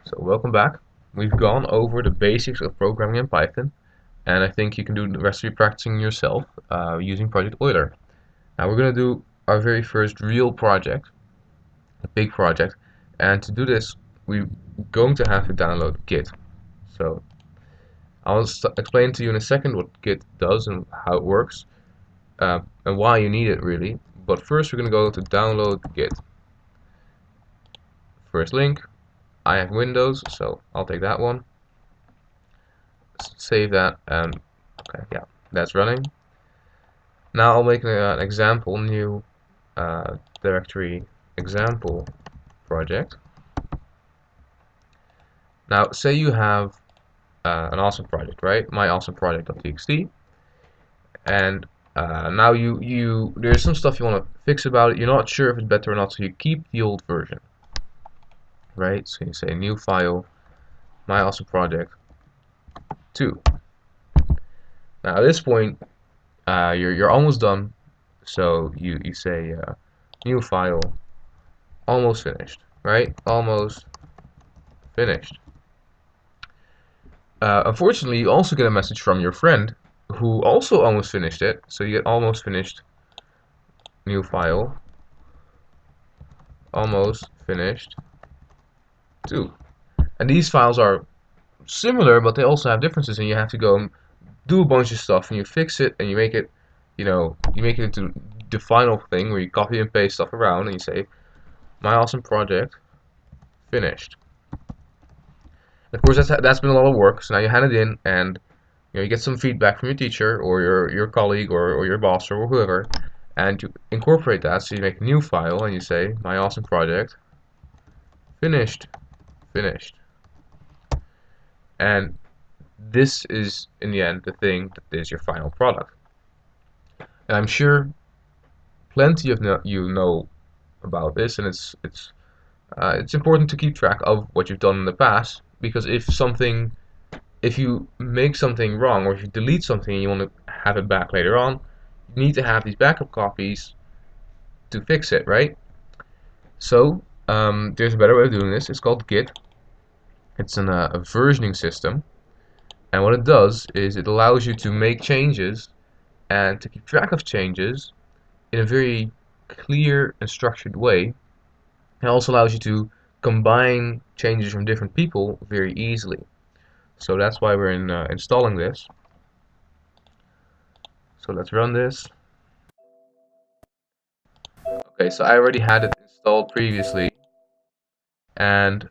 So welcome back. We've gone over the basics of programming in Python, and I think you can do the rest of your practicing yourself using Project Euler. Now we're going to do our very first real project, a big project, and to do this we're going to have to download Git. So I'll explain to you in a second what Git does and how it works, and why you need it really. But first we're going to go to download Git. First link, I have Windows, so I'll take that one. Save that, and okay, yeah, that's running. Now I'll make an example, new directory example project. Now say you have an awesome project, right? My awesome project.txt, and now there's some stuff you want to fix about it. You're not sure if it's better or not, so you keep the old version, right? So you say new file, my awesome project 2. Now at this point, you're almost done. So you say new file, almost finished, right? Almost finished. Unfortunately, you also get a message from your friend who also almost finished it. So you get almost finished, new file, almost finished 2. And these files are similar, but they also have differences, and you have to go and do a bunch of stuff, and you fix it, and you make it, you make it into the final thing where you copy and paste stuff around, and you say, my awesome project finished. Of course, that's been a lot of work. So now you hand it in, and you get some feedback from your teacher or your colleague or your boss or whoever, and you incorporate that. So you make a new file and you say, my awesome project finished, finished. And this is in the end the thing that is your final product. And I'm sure plenty of you know about this, and it's important to keep track of what you've done in the past, because if you make something wrong, or if you delete something and you want to have it back later on, you need to have these backup copies to fix it, right? So there's a better way of doing this. It's called Git. It's a versioning system, and what it does is it allows you to make changes and to keep track of changes in a very clear and structured way. It also allows you to combine changes from different people very easily. So that's why we're installing this. So let's run this. Okay, so I already had it installed previously, and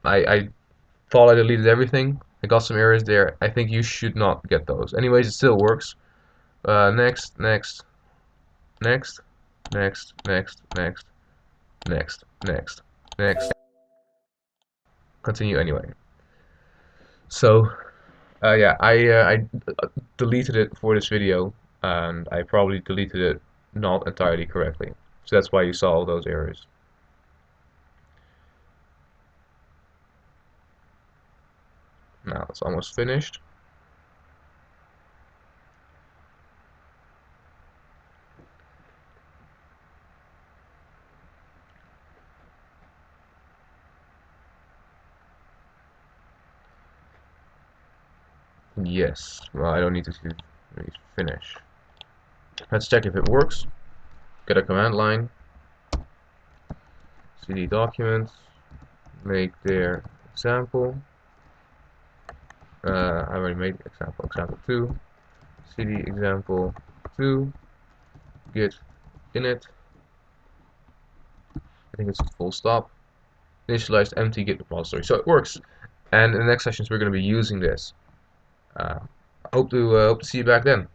I thought I deleted everything. I got some errors there. I think you should not get those. Anyways, it still works. Next, next, next, next, next, next, next, next, next. Continue anyway. So, yeah, I deleted it for this video, and I probably deleted it not entirely correctly. So that's why you saw all those errors. Now it's almost finished. Yes, well, I don't need to finish. Let's check if it works. Get a command line, cd documents, make their example. I already made example 2, cd example 2, git init. I think it's full stop. Initialized empty git repository. So it works. And in the next sessions we're going to be using this. Hope to see you back then.